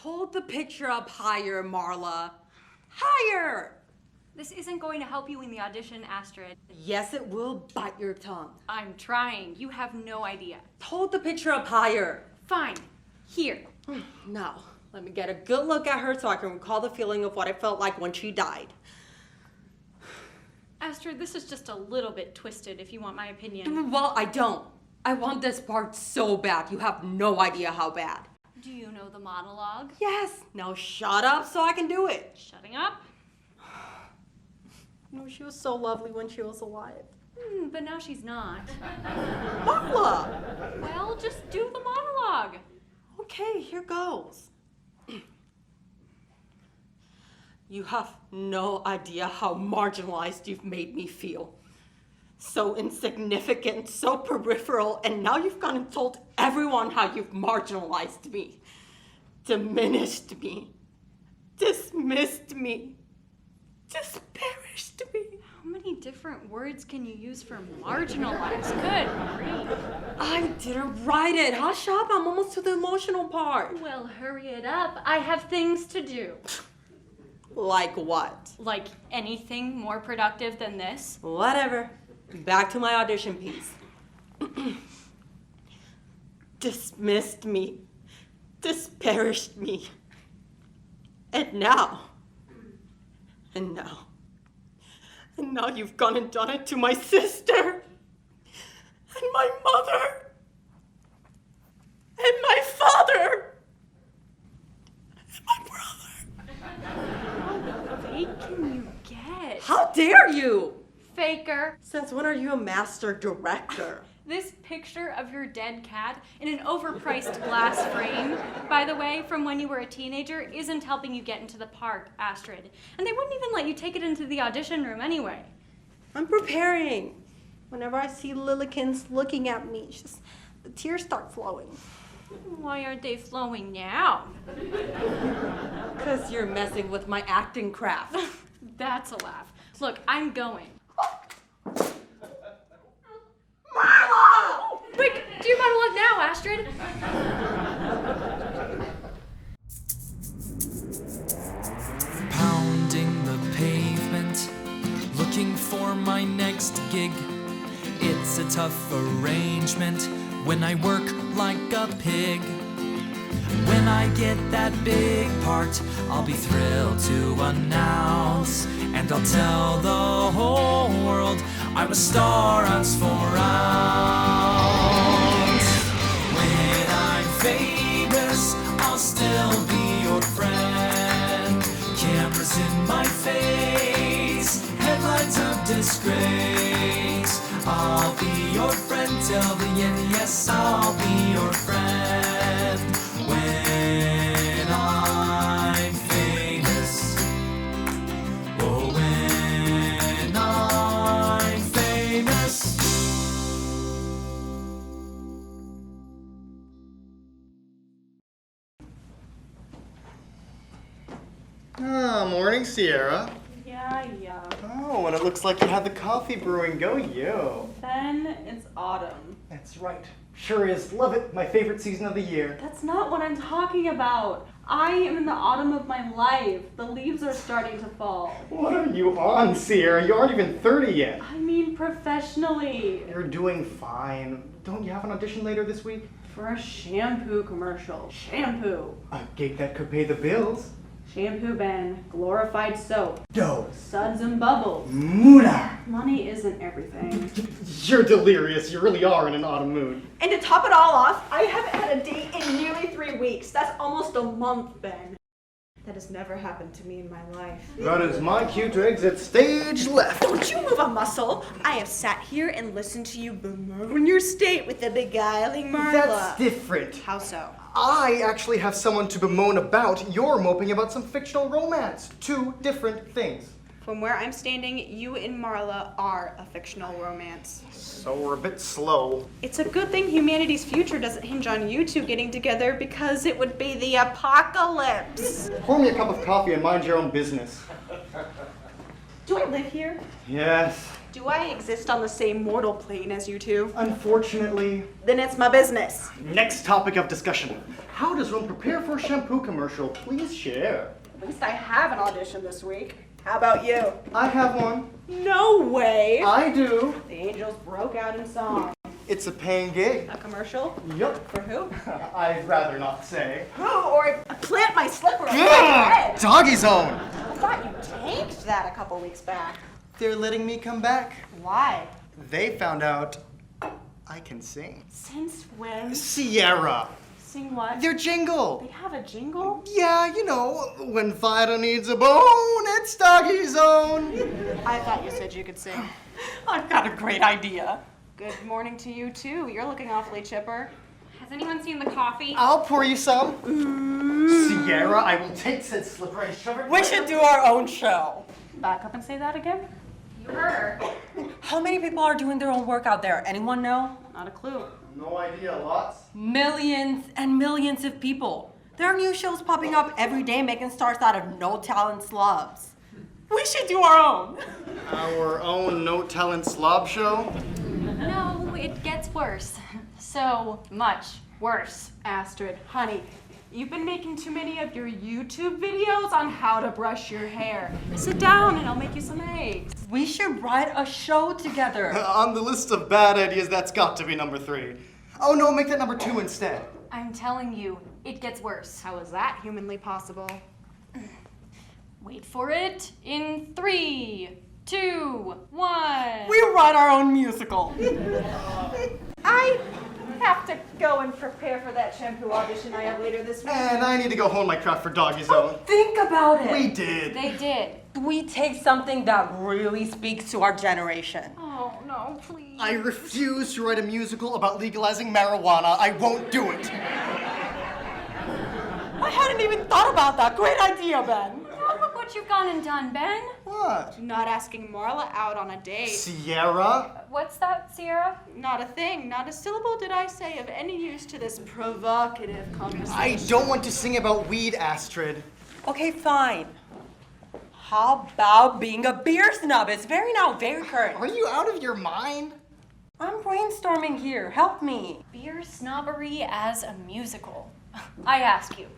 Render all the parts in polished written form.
Hold the picture up higher, Marla. Higher! This isn't going to help you in the audition, Astrid. Yes, it will bite your tongue. I'm trying. You have no idea. Hold the picture up higher. Fine. Here. Now, let me get a good look at her so I can recall the feeling of what it felt like when she died. Astrid, this is just a little bit twisted, if you want my opinion. Well, I don't. I want this part so bad. You have no idea how bad. Do you know the monologue? Yes. Now shut up so I can do it. Shutting up? You know, she was so lovely when she was alive. But now she's not. Marla! Well, just do the monologue. Okay, here goes. You have no idea how marginalized you've made me feel. So insignificant, so peripheral, and now you've gone and told everyone how you've marginalized me, diminished me, dismissed me, disparaged me. How many different words can you use for marginalized? Good grief. I didn't write it. Hush up, I'm almost to the emotional part. Well, hurry it up. I have things to do. Like what? Like anything more productive than this? Whatever. Back to my audition piece. Dismissed me. Disparaged me. And now you've gone and done it to my sister. And my mother. And my father. And my brother. How fake can you get? How dare you? Faker. Since when are you a master director? This picture of your dead cat in an overpriced glass frame, by the way, from when you were a teenager, isn't helping you get into the part, Astrid. And they wouldn't even let you take it into the audition room anyway. I'm preparing. Whenever I see Lillykins looking at me, the tears start flowing. Why aren't they flowing now? Because you're messing with my acting craft. That's a laugh. Look, I'm going. Marla! Quick, do your monologue now, Astrid. Pounding the pavement, looking for my next gig. It's a tough arrangement when I work like a pig. When I get that big part, I'll be thrilled to announce, and I'll tell the whole world I'm a star as for rounds. When I'm famous, I'll still be your friend. Cameras in my face, headlines of disgrace. I'll be your friend till the end, yes, I'll be your friend. When I'm famous, oh, when I'm famous. Ah, morning, Sierra. Yeah. Oh, and it looks like you had the coffee brewing. Go you. Then it's autumn. That's right. Sure is. Love it. My favorite season of the year. That's not what I'm talking about. I am in the autumn of my life. The leaves are starting to fall. What are you on, Sierra? You aren't even 30 yet. I mean professionally. You're doing fine. Don't you have an audition later this week? For a shampoo commercial. Shampoo. A gig that could pay the bills. Shampoo, Ben. Glorified soap. Dough. Suds and bubbles. Moolah. Money isn't everything. You're delirious. You really are in an autumn mood. And to top it all off, I haven't had a date in nearly 3 weeks. That's almost a month, Ben. That has never happened to me in my life. That is my cue to exit stage left. Don't you move a muscle. I have sat here and listened to you bemoan your state with the beguiling Marla. That's different. How so? I actually have someone to bemoan about. You're moping about some fictional romance. 2 different things. From where I'm standing, you and Marla are a fictional romance. So we're a bit slow. It's a good thing humanity's future doesn't hinge on you two getting together because it would be the apocalypse. Pour me a cup of coffee and mind your own business. Do I live here? Yes, Do I exist on the same mortal plane as you two? Unfortunately, Then it's my business. next topic of discussion. How does one prepare for a shampoo commercial? Please share. At least I have an audition this week. How about you? I have one. No way! I do. The Angels broke out in song. It's a paying gig. A commercial? Yup. For who? I'd rather not say. Who? Or I plant my slipper on my Ugh! head. Doggy zone. I thought you tanked that a couple weeks back. They're letting me come back. Why? They found out I can sing. Since when? Sierra. Sing what? Their jingle. They have a jingle? Yeah, you know, when Fido needs a bone, it's Doggy Zone. I thought you said you could sing. I've got a great idea. Good morning to you too. You're looking awfully chipper. Has anyone seen the coffee? I'll pour you some. Sierra, I will take said slipper and shove it. We should do our own show. Back up and say that again? You heard her. How many people are doing their own work out there? Anyone know? Not a clue. No idea, lots. Millions and millions of people. There are new shows popping up every day making stars out of no talent slobs. We should do our own. Our own no talent slob show? No, it gets worse. So much worse. Astrid, honey, you've been making too many of your YouTube videos on how to brush your hair. Sit down and I'll make you some eggs. We should write a show together. On the list of bad ideas, that's got to be number 3. Oh no, make that number 2 instead. I'm telling you, it gets worse. How is that humanly possible? Wait for it. In 3, 2, 1. We write our own musical. I have to go and prepare for that shampoo audition I have later this week. And I need to go hone my craft for Doggy Zone. Think about it. We did. They did. We take something that really speaks to our generation. Oh, no, please. I refuse to write a musical about legalizing marijuana. I won't do it. I hadn't even thought about that. Great idea, Ben. Oh, look what you've gone and done, Ben. What? Not asking Marla out on a date. Sierra? What's that, Sierra? Not a thing. Not a syllable did I say of any use to this provocative conversation. I don't want to sing about weed, Astrid. Okay, fine. How about being a beer snub? It's very current. Are you out of your mind? I'm brainstorming here. Help me. Beer snobbery as a musical. I ask you.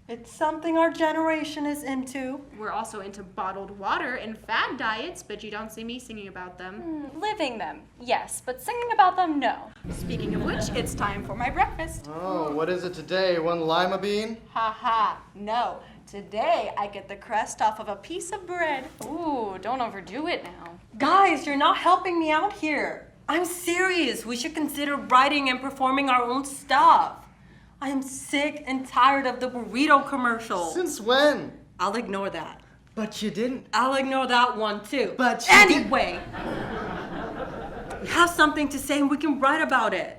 It's something our generation is into. We're also into bottled water and fad diets, but you don't see me singing about them. Living them, yes, but singing about them, no. Speaking of which, it's time for my breakfast. Oh, what is it today? One lima bean? Ha ha, no. Today I get the crust off of a piece of bread. Ooh, don't overdo it now. Guys, you're not helping me out here. I'm serious. We should consider writing and performing our own stuff. I am sick and tired of the burrito commercial. Since when? I'll ignore that. But you didn't. I'll ignore that one too. But you anyway, have something to say and we can write about it.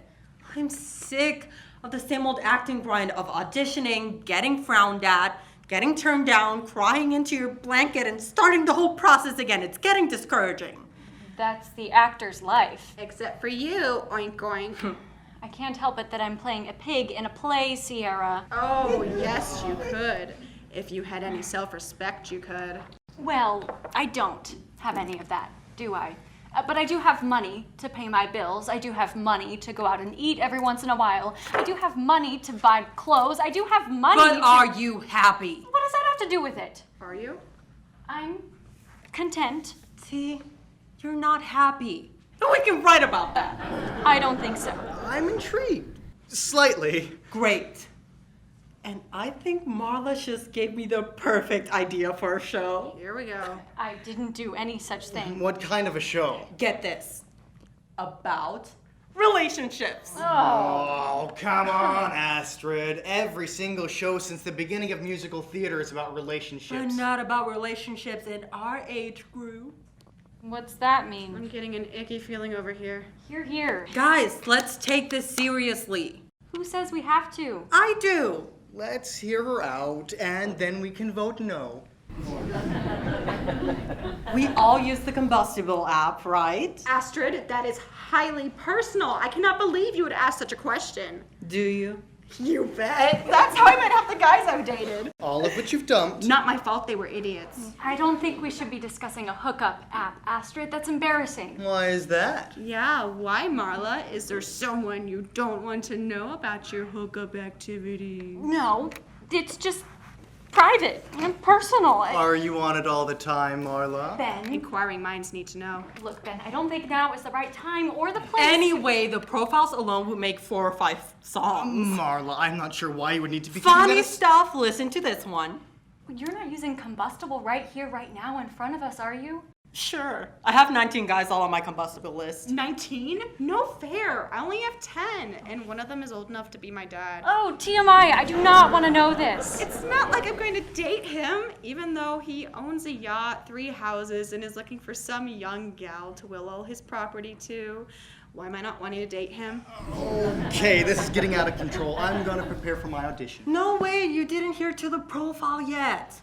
I'm sick of the same old acting grind of auditioning, getting frowned at, getting turned down, crying into your blanket, and starting the whole process again. It's getting discouraging. That's the actor's life. Except for you, oink oink. I can't help it that I'm playing a pig in a play, Sierra. Oh, yes, you could. If you had any self-respect, you could. Well, I don't have any of that, do I? But I do have money to pay my bills. I do have money to go out and eat every once in a while. I do have money to buy clothes. I do have money But are you happy? What does that have to do with it? Are you? I'm content. See, you're not happy. And we can write about that. I don't think so. I'm intrigued. Slightly. Great. And I think Marla just gave me the perfect idea for a show. Here we go. I didn't do any such thing. What kind of a show? Get this. About relationships. Oh, come on, Astrid. Every single show since the beginning of musical theater is about But relationships. not about relationships in our age group. What's that mean? I'm getting an icky feeling over here. You're here. Guys, let's take this seriously. Who says we have to? I do. Let's hear her out, and then we can vote no. We all use the Combustible app, right? Astrid, that is highly personal. I cannot believe you would ask such a question. Do you? You bet. That's how I met half the guys I've dated. All of which you've dumped. Not my fault they were idiots. I don't think we should be discussing a hookup app, Astrid. That's embarrassing. Why is that? Yeah, why, Marla? Is there someone you don't want to know about your hookup activity? No, it's just private and personal. Are you on it all the time, Marla? Ben, Inquiring minds need to know. look, Ben, I don't think now is the right time or the place. Anyway, the profiles alone would make 4 or 5 songs. Marla, I'm not sure why you would need to be Funny keeping that stuff. Listen to this one. You're not using Combustible right here, right now in front of us, are you? Sure. I have 19 guys all on my combustible list. 19? No fair. I only have 10, and one of them is old enough to be my dad. Oh, TMI, I do not want to know this. It's not like I'm going to date him, even though he owns a yacht, 3 houses, and is looking for some young gal to will all his property to. Why am I not wanting to date him? Okay, this is getting out of control. I'm gonna prepare for my audition. No way, you didn't hear to the profile yet.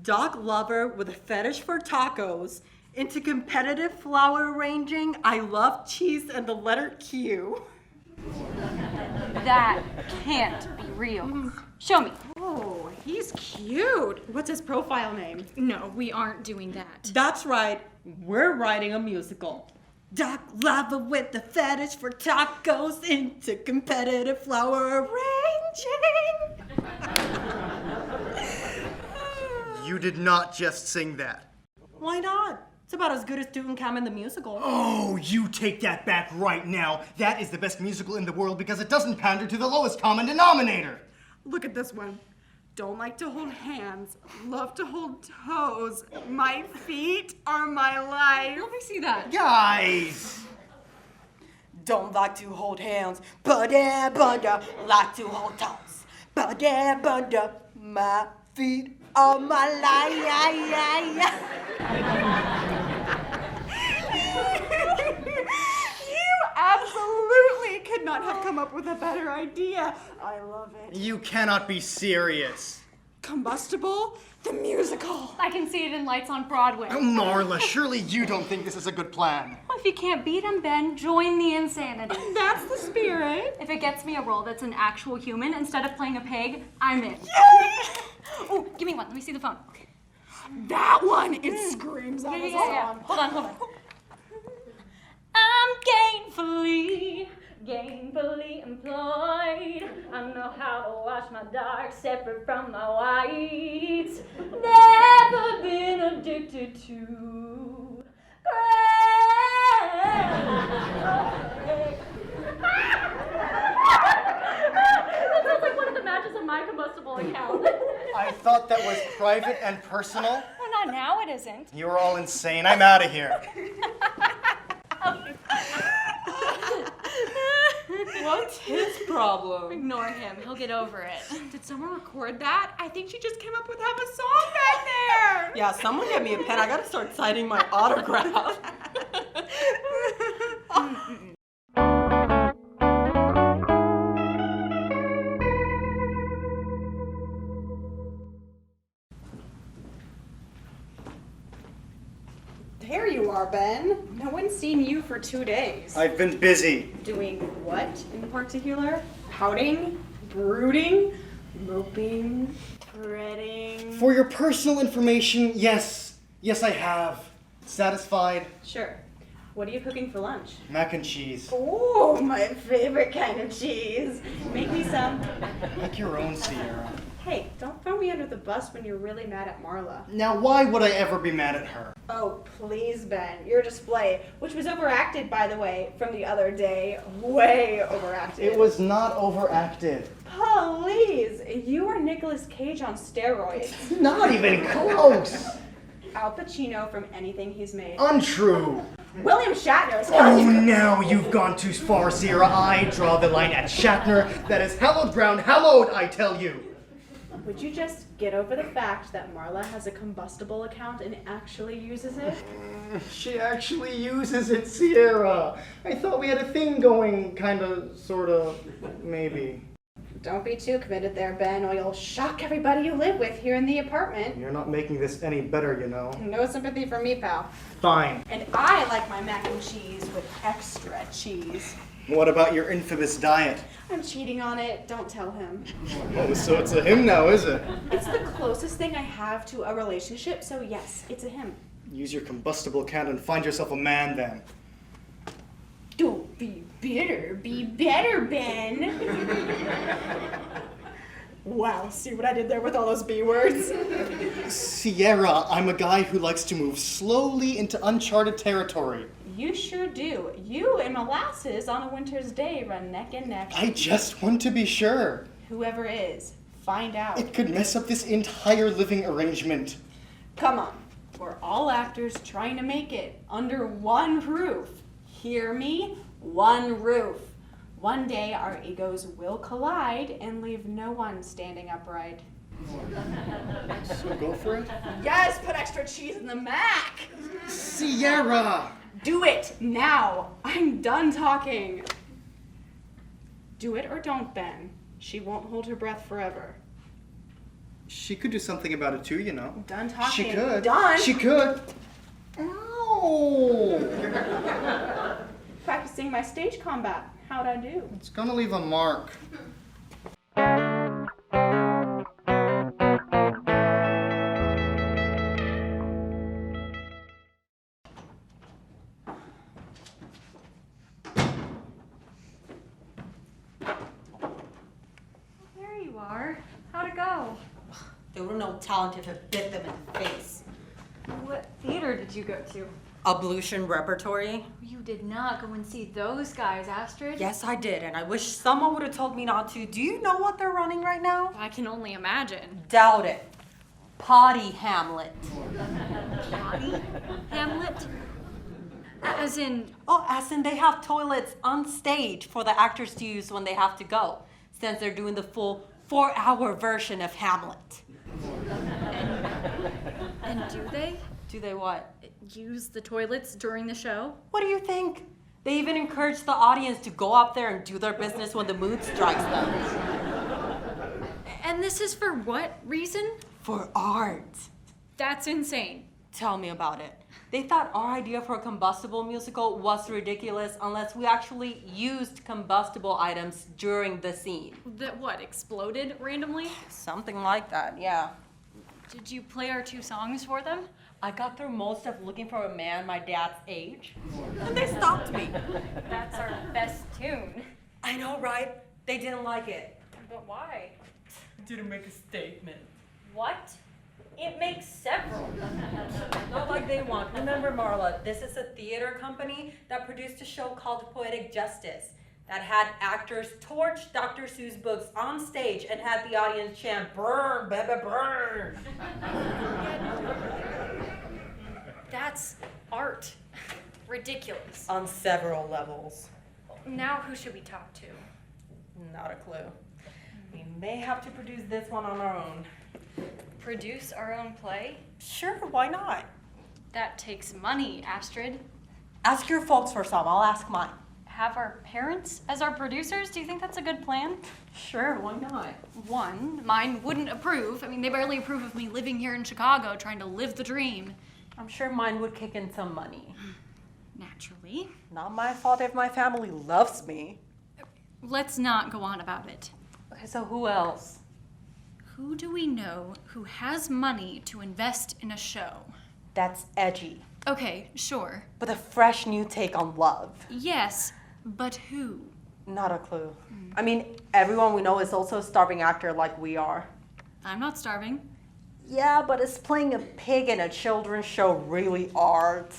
Dog lover with a fetish for tacos, into competitive flower arranging, I love cheese and the letter Q. That can't be real. Show me. Oh, he's cute. What's his profile name? No, we aren't doing that. That's right, we're writing a musical. Dog lover with a fetish for tacos, into competitive flower arranging. You did not just sing that. Why not? It's about as good as Tutankhamun the musical. Oh, you take that back right now. That is the best musical in the world because it doesn't pander to the lowest common denominator. Look at this one. Don't like to hold hands. Love to hold toes. My feet are my life. Let me see that. Guys! Don't like to hold hands, but like to hold toes. But my feet are my life. You absolutely could not have come up with a better idea. I love it. You cannot be serious. Combustible, the musical. I can see it in lights on Broadway. Marla, surely you don't think this is a good plan. Well, if you can't beat him, Ben, join the insanity. That's the spirit. If it gets me a role that's an actual human instead of playing a pig, I'm in. Oh, give me one. Let me see the phone. That one, it screams out of Yeah. Hold on. I'm gainfully employed. I know how to wash my dark separate from my whites. Never been addicted to That sounds like one of the matches on my Combustible account. I thought that was private and personal. Well, not now, it isn't. You're all insane. I'm out of here. What's his problem? Ignore him. He'll get over it. Did someone record that? I think she just came up with half a song back there. Yeah, someone get me a pen. I gotta start signing my autograph. There you are, Ben. No one's seen you for 2 days. I've been busy. Doing what in particular? Pouting? Brooding? Moping? Fretting? For your personal information, yes. Yes, I have. Satisfied? Sure. What are you cooking for lunch? Mac and cheese. Oh, my favorite kind of cheese. Make me some. Make your own, Sierra. Hey, don't throw me under the bus when you're really mad at Marla. Now, why would I ever be mad at her? Oh, please, Ben. Your display, which was overacted, by the way, from the other day. Way overacted. It was not overacted. Please. You are Nicolas Cage on steroids. Not even close. Al Pacino from anything he's made. Untrue. William Shatner. Oh, now you've gone too far, Sierra. I draw the line at Shatner. That is hallowed ground. Hallowed, I tell you. Would you just get over the fact that Marla has a Combustible account and actually uses it? She actually uses it, Sierra. I thought we had a thing going, kinda, sorta, maybe. Don't be too committed there, Ben, or you'll shock everybody you live with here in the apartment. You're not making this any better, you know. No sympathy for me, pal. Fine. And I like my mac and cheese with extra cheese. What about your infamous diet? I'm cheating on it. Don't tell him. Oh, so it's a him now, is it? It's the closest thing I have to a relationship, so yes, it's a him. Use your combustible can and find yourself a man then. Don't be bitter. Be better, Ben. Wow, see what I did there with all those B words? Sierra, I'm a guy who likes to move slowly into uncharted territory. You sure do. You and molasses on a winter's day run neck and neck. I just want to be sure. Whoever is, find out. It could mess up this entire living arrangement. Come on. We're all actors trying to make it under one roof. Hear me? One roof. One day our egos will collide and leave no one standing upright. So go for it. Yes, put extra cheese in the mac. Sierra! Do it now. I'm done talking. Do it or don't, Ben. She won't hold her breath forever. She could do something about it too, you know. Done talking. She could. Done. She could. Ow! Practicing my stage combat. How'd I do? It's gonna leave a mark. There you are. How'd it go? There were no talent if it bit them in the face. What theater did you go to? Ablution Repertory? You did not go and see those guys, Astrid. Yes, I did, and I wish someone would have told me not to. Do you know what they're running right now? I can only imagine. Doubt it. Potty Hamlet. Potty? Hamlet? As in, Oh, as in they have toilets on stage for the actors to use when they have to go, since they're doing the full 4-hour version of Hamlet. and do they Do they what? use the toilets during the show? What do you think? They even encourage the audience to go up there and do their business when the mood strikes them. And this is for what reason? For art. That's insane. Tell me about it. They thought our idea for a combustible musical was ridiculous unless we actually used combustible items during the scene. That what, exploded randomly? Something like that, yeah. Did you play our 2 songs for them? I got through most of Looking for a Man my dad's age, and they stopped me. That's our best tune. I know, right? They didn't like it. But why? It didn't make a statement. What? It makes several. Not like they want. Remember, Marla, this is a theater company that produced a show called Poetic Justice that had actors torch Dr. Seuss books on stage and had the audience chant, "Burn, baby, burn." That's art. Ridiculous. On several levels. Now who should we talk to? Not a clue. We may have to produce this one on our own. Produce our own play? Sure, why not? That takes money, Astrid. Ask your folks for some, I'll ask mine. Have our parents as our producers? Do you think that's a good plan? Sure, why not? One, mine wouldn't approve. I mean, they barely approve of me living here in Chicago trying to live the dream. I'm sure mine would kick in some money. Naturally. Not my fault if my family loves me. Let's not go on about it. Okay, so who else? Who do we know who has money to invest in a show? That's edgy, Okay, sure. but a fresh new take on love. Yes, but who? Not a clue. I mean, everyone we know is also a starving actor like we are. I'm not starving. Yeah, but is playing a pig in a children's show really art?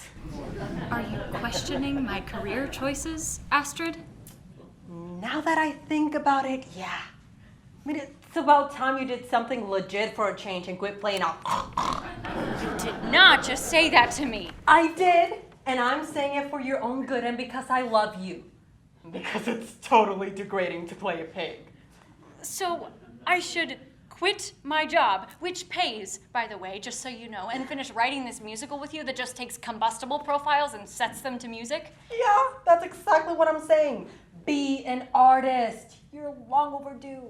Are you questioning my career choices, Astrid? Now that I think about it, yeah. I mean, it's about time you did something legit for a change and quit playing out. You did not just say that to me. I did, and I'm saying it for your own good and because I love you. Because it's totally degrading to play a pig. So I should quit my job, which pays, by the way, just so you know, and finish writing this musical with you that just takes combustible profiles and sets them to music? Yeah, that's exactly what I'm saying. Be an artist. You're long overdue.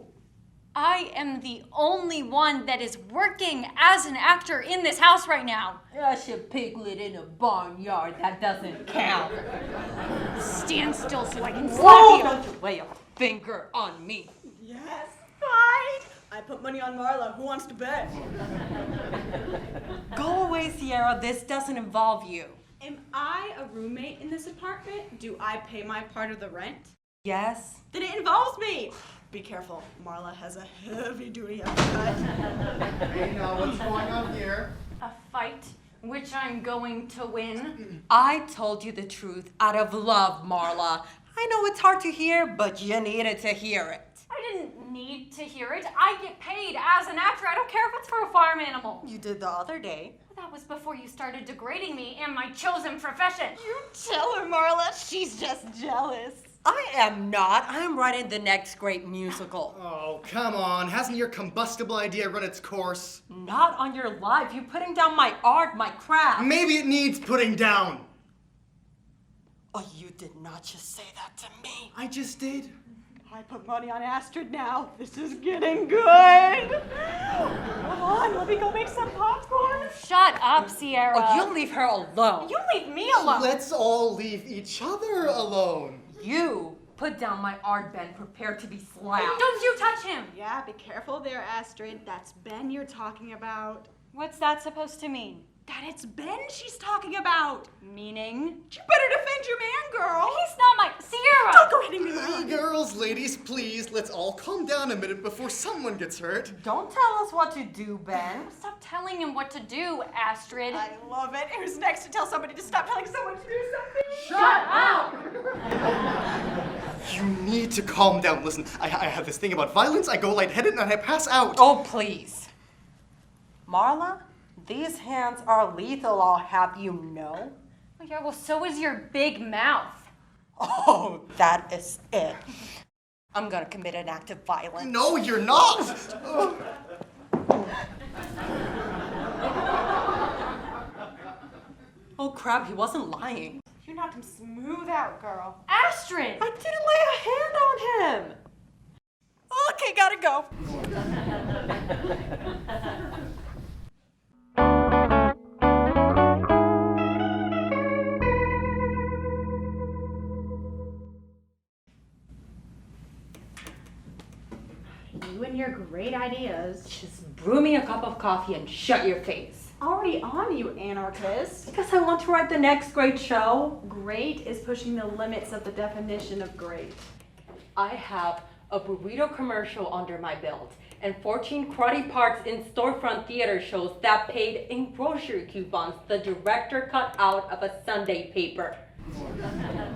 I am the only one that is working as an actor in this house right now. That's a piglet in a barnyard. That doesn't count. Stand still so I can slap Whoa! you. Don't you lay a finger on me. Yes, fine. I put money on Marla. Who wants to bet? Go away, Sierra. This doesn't involve you. Am I a roommate in this apartment? Do I pay my part of the rent? Yes? Then it involves me. Be careful. Marla has a heavy-duty uppercut. Hey, now what's going on here? A fight, which I'm going to win. I told you the truth out of love, Marla. I know it's hard to hear, but you needed to hear it. I didn't need to hear it. I get paid as an actor. I don't care if it's for a farm animal. You did the other day. That was before you started degrading me and my chosen profession. You tell her, Marla. She's just jealous. I am not. I'm writing the next great musical. Oh, come on. Hasn't your combustible idea run its course? Not on your life. You're putting down my art, my craft. Maybe it needs putting down. Oh, you did not just say that to me. I just did. I put money on Astrid now. This is getting good. Come on, let me go make some popcorn. Shut up, Sierra. Oh, you leave her alone. You leave me alone. Let's all leave each other alone. You put down my art, Ben. Prepare to be slapped. Don't you touch him. Yeah, be careful there, Astrid. That's Ben you're talking about. What's that supposed to mean? That it's Ben she's talking about. Meaning? You better defend your man, girl. He's not my Sierra. Don't go hitting me, Marla. Girls, ladies, please, let's all calm down a minute before someone gets hurt. Don't tell us what to do, Ben. Stop telling him what to do, Astrid. I love it. Who's next to tell somebody to stop telling someone to do something? Shut up! You need to calm down. Listen, I have this thing about violence. I go lightheaded and I pass out. Oh, please. Marla, these hands are lethal, I'll have you know. Oh, yeah, well, so is your big mouth. Oh, that is it. I'm gonna commit an act of violence. No, you're not. Oh, crap, he wasn't lying. You knocked him smooth out, girl. Astrid! I didn't lay a hand on him. Okay, gotta go. You and your great ideas. Just brew me a cup of coffee and shut your face. Already on, you anarchist. Because I want to write the next great show. Great is pushing the limits of the definition of great. I have a burrito commercial under my belt and 14 karate parts in storefront theater shows that paid in grocery coupons the director cut out of a Sunday paper.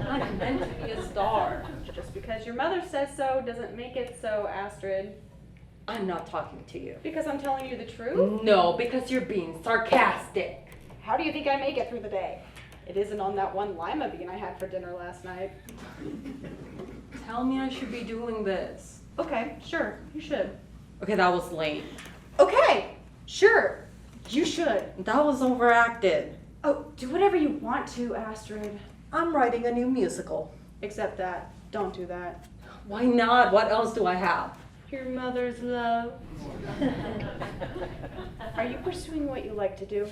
I'm meant to be a star. Just because your mother says so doesn't make it so, Astrid. I'm not talking to you. Because I'm telling you the truth? No, because you're being sarcastic. How do you think I make it through the day? It isn't on that one lima bean I had for dinner last night. Tell me I should be doing this. Okay, sure, you should. Okay, that was lame. Okay, sure, you should. That was overacted. Oh, do whatever you want to, Astrid. I'm writing a new musical. Except that, don't do that. Why not? What else do I have? Your mother's love. Are you pursuing what you like to do?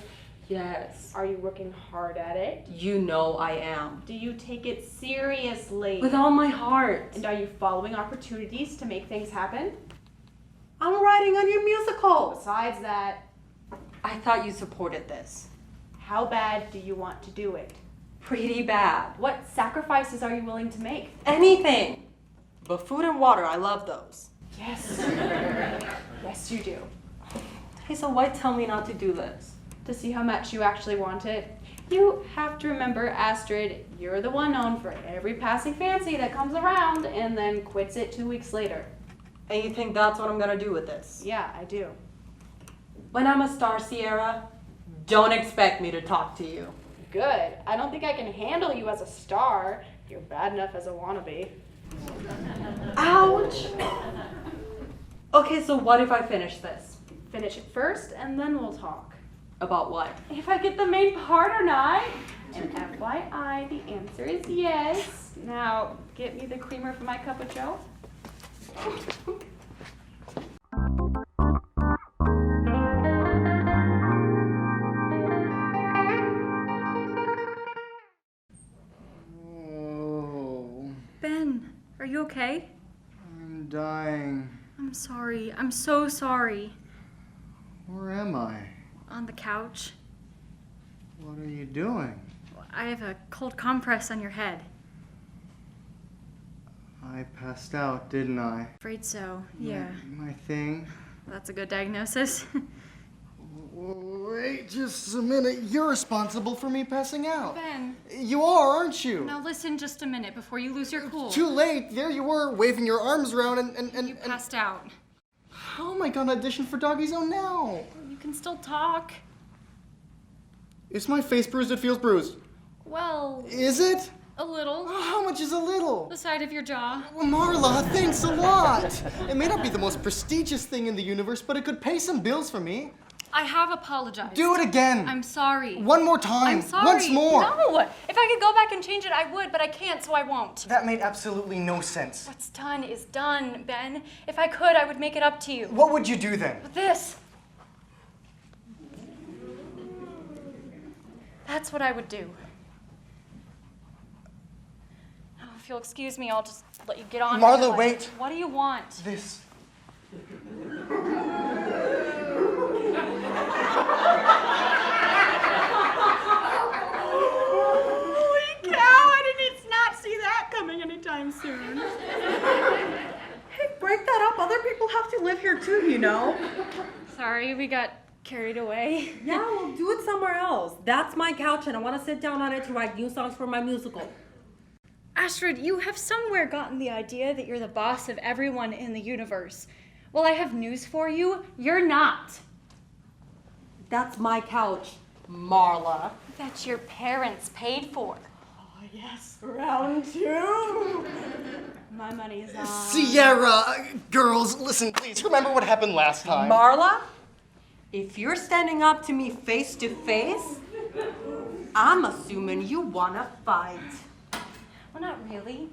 Yes. Are you working hard at it? You know I am. Do you take it seriously? With all my heart. And are you following opportunities to make things happen? I'm writing a new musical. Besides that, I thought you supported this. how bad do you want to do it? Pretty bad. What sacrifices are you willing to make? Anything. But food and water, I love those. Yes. Yes, you do. Hey, so why tell me not to do this? To see how much you actually want it. You have to remember, Astrid, you're the one known for every passing fancy that comes around and then quits it 2 weeks later. And you think that's what I'm gonna do with this? Yeah, I do. When I'm a star, Sierra, don't expect me to talk to you. Good. I don't think I can handle you as a star. You're bad enough as a wannabe. Ouch! Okay, so what if I finish this? Finish it first and then we'll talk. About what? If I get the main part or not. And FYI, the answer is yes. Now, get me the creamer for my cup of joe. you okay? I'm dying. I'm sorry. I'm so sorry. Where am I? On the couch. What are you doing? I have a cold compress on your head. I passed out, didn't I? Afraid so. Yeah. My thing? That's a good diagnosis. Wait just a minute. You're responsible for me passing out. Ben. You are, aren't you? Now listen just a minute before you lose your cool. Too late. There you were, waving your arms around and You passed out. How am I gonna audition for Doggy Zone now? You can still talk. Is my face bruised? It feels bruised. Well, Is it? a little. How much is a little? The side of your jaw. Well, Marla, thanks a lot. It may not be the most prestigious thing in the universe, but it could pay some bills for me. I have apologized. Do it again. I'm sorry. One more time. I'm sorry. Once more. No! If I could go back and change it, I would, but I can't, so I won't. That made absolutely no sense. What's done is done, Ben. If I could, I would make it up to you. What would you do then? This. That's what I would do. Now, if you'll excuse me, I'll just let you get on. with your Marla, life. wait. What do you want? This. Holy cow, I did not see that coming anytime soon. Hey, break that up. Other people have to live here too, you know. Sorry, we got carried away. Yeah, well, do it somewhere else. That's my couch, and I want to sit down on it to write new songs for my musical. Astrid, you have somewhere gotten the idea that you're the boss of everyone in the universe. Well, I have news for you. You're not. That's my couch, Marla. That your parents paid for. Oh, yes, round two. My money is on. Sierra, girls, listen, please. Remember what happened last time? Marla, if you're standing up to me face to face, I'm assuming you wanna fight. Well, not really.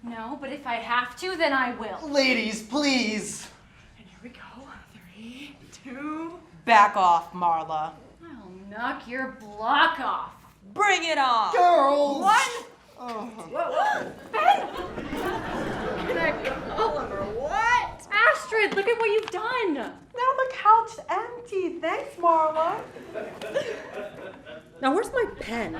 No, but if I have to, then I will. Ladies, please. And here we go. 3, 2. Back off, Marla. I'll knock your block off. Bring it on. Girls. One. Can I call him or what? Astrid, look at what you've done. Now the couch's empty. Thanks, Marla. Now, where's my pen?